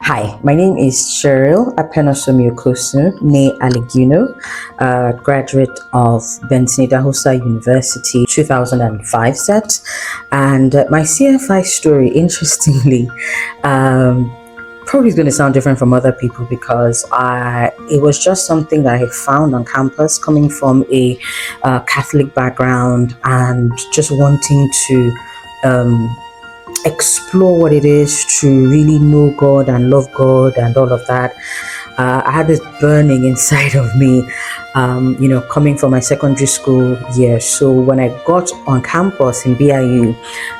Hi, my name is Cheryl Apenosomiokosu, ne Aliguno, graduate of Benson Idahosa University 2005 set. And my CFI story, interestingly, probably is going to sound different from other people because it was just something that I found on campus coming from a Catholic background and just wanting to explore what it is to really know God and love God and all of that. I had this burning inside of me, coming from my secondary school years. So when I got on campus in BIU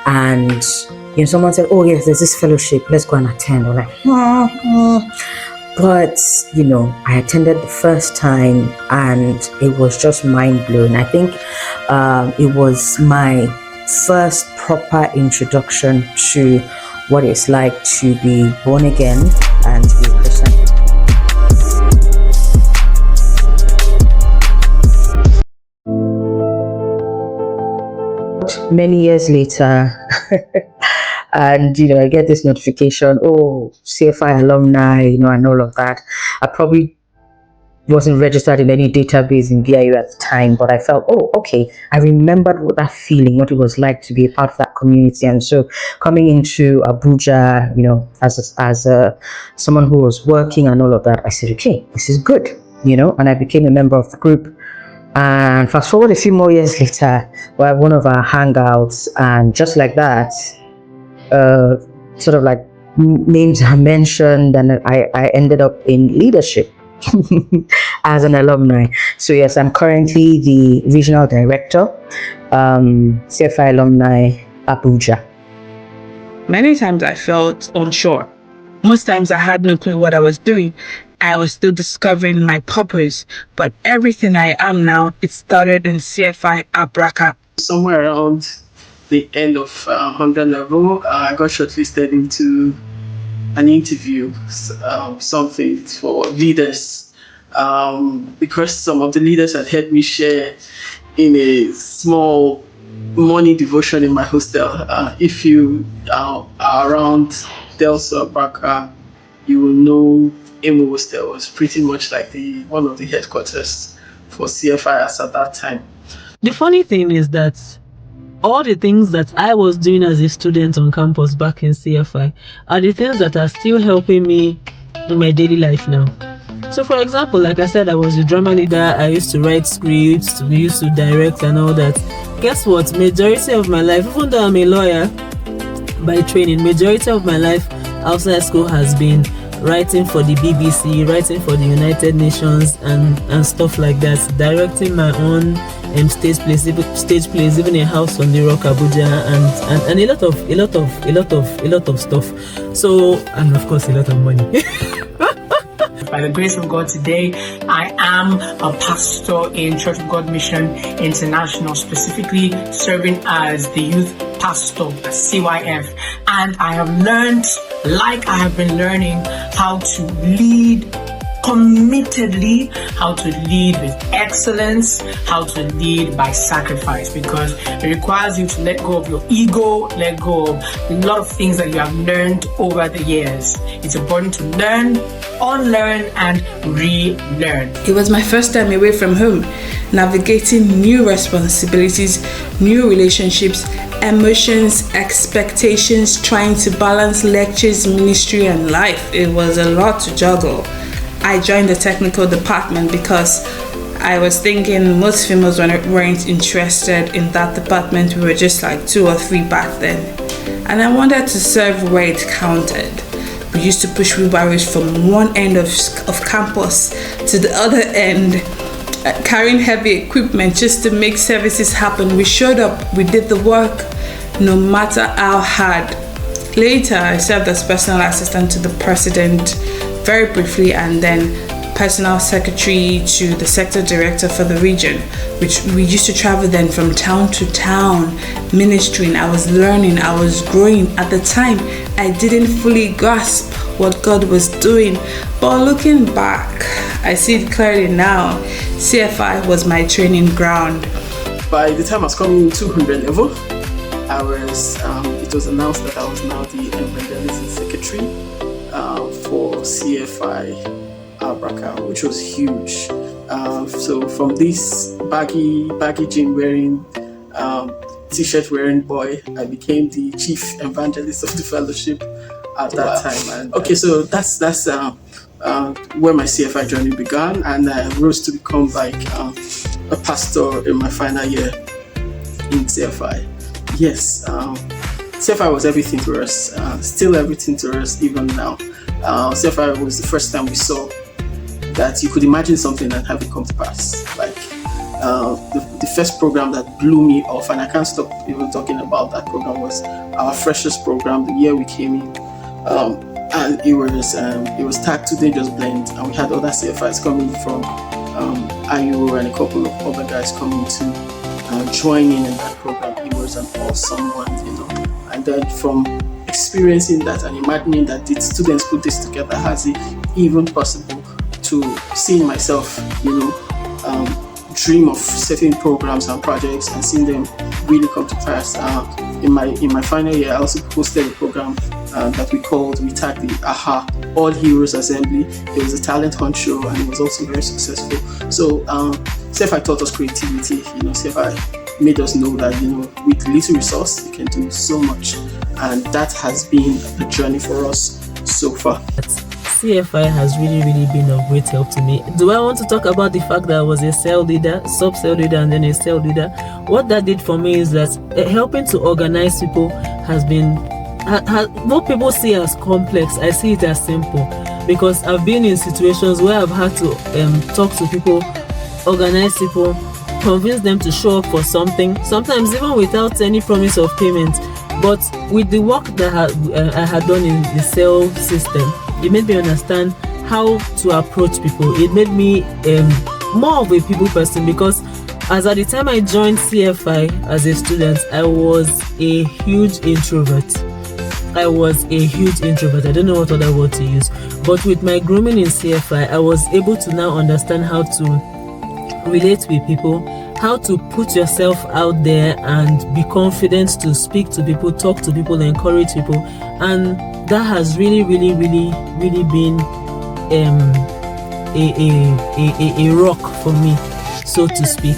and someone said, "Oh yes, there's this fellowship, let's go and attend." I'm like, But I attended the first time and it was just mind blowing. I think it was my first proper introduction to what it's like to be born again and to be a Christian. Many years later, and I get this notification, oh, CFI alumni, and all of that. I probably wasn't registered in any database in BIU at the time, but I felt, oh, okay, I remembered what that feeling, what it was like to be a part of that community. And so coming into Abuja, as someone who was working and all of that, I said, okay, this is good, and I became a member of the group. And fast forward a few more years later, we had one of our hangouts, and just like that, sort of like names are mentioned, and I ended up in leadership as an alumni. So yes, I'm currently the regional director, CFI alumni Abuja. Many times I felt unsure. Most times I had no clue what I was doing. I was still discovering my purpose, but everything I am now, it started in CFI Abraka. Somewhere around the end of 100 level, I got shortlisted into an interview, something for leaders, because some of the leaders had heard me share in a small morning devotion in my hostel. If you are around Delso Abraka, you will know Emo Hostel was pretty much like one of the headquarters for CFIs at that time. The funny thing is that all the things that I was doing as a student on campus back in CFI are the things that are still helping me in my daily life now. So for example, like I said, I was a drama leader. I used to write scripts, we used to direct and all that. Guess what? Majority of my life, even though I'm a lawyer by training, majority of my life outside school has been writing for the BBC, writing for the United Nations and stuff like that, directing my own stage plays, even a house on the rock Abuja and a lot of stuff. So, and of course a lot of money. By the grace of God today, I am a pastor in Church of God Mission International, specifically serving as the youth pastor at CYF. And I have learned, like I have been learning, how to lead committedly, how to lead with excellence, how to lead by sacrifice, because it requires you to let go of your ego, let go of a lot of things that you have learned over the years. It's important to learn, unlearn, and relearn. It was my first time away from home, navigating new responsibilities, new relationships, emotions, expectations, trying to balance lectures, ministry, and life. It was a lot to juggle. I joined the technical department because I was thinking most females weren't interested in that department. We were just like 2 or 3 back then. And I wanted to serve where it counted. We used to push wheelbarrows from one end of campus to the other end, carrying heavy equipment just to make services happen. We showed up, we did the work, no matter how hard. Later, I served as personal assistant to the president very briefly, and then personal secretary to the sector director for the region, which we used to travel then from town to town, ministering. I was learning, I was growing. At the time, I didn't fully grasp what God was doing, but looking back, I see it clearly now. CFI was my training ground. By the time I was coming 200 level, it was announced that I was now the evangelism secretary for CFI Abraka, which was huge. So from this baggy jean wearing, t-shirt wearing boy, I became the chief evangelist of the fellowship at that time. And okay, so that's where my CFI journey began, and I rose to become like a pastor in my final year in CFI. Yes, CFI was everything to us, still everything to us even now. CFI was the first time we saw that you could imagine something and have it come to pass. Like the first program that blew me off, and I can't stop even talking about that program, was our freshest program the year we came in. And it was tagged to Dangerous Blend, and we had other CFIs coming from IU and a couple of other guys coming to join in that program. It was an awesome one, And then from experiencing that and imagining that the students put this together, has it even possible to seeing myself, dream of certain programs and projects and seeing them really come to pass. In my final year, I also hosted a program that we tagged the AHA All Heroes Assembly. It was a talent hunt show, and it was also very successful. So CFI taught us creativity. CFI made us know that with little resource you can do so much, and that has been the journey for us so far. CFI has really been of great help to me. Do I want to talk about the fact that I was a cell leader, sub-cell leader, and then a cell leader? What that did for me is that helping to organize people has been, what people see as complex, I see it as simple, because I've been in situations where I've had to talk to people, organize people, convince them to show up for something, sometimes even without any promise of payment. But with the work that I had done in the cell system, it made me understand how to approach people. It made me more of a people person, because as at the time I joined CFI as a student, I was a huge introvert. I don't know what other word to use. But with my grooming in CFI, I was able to now understand how to relate with people, how to put yourself out there and be confident to speak to people, talk to people, encourage people. And that has really been a rock for me, so to speak.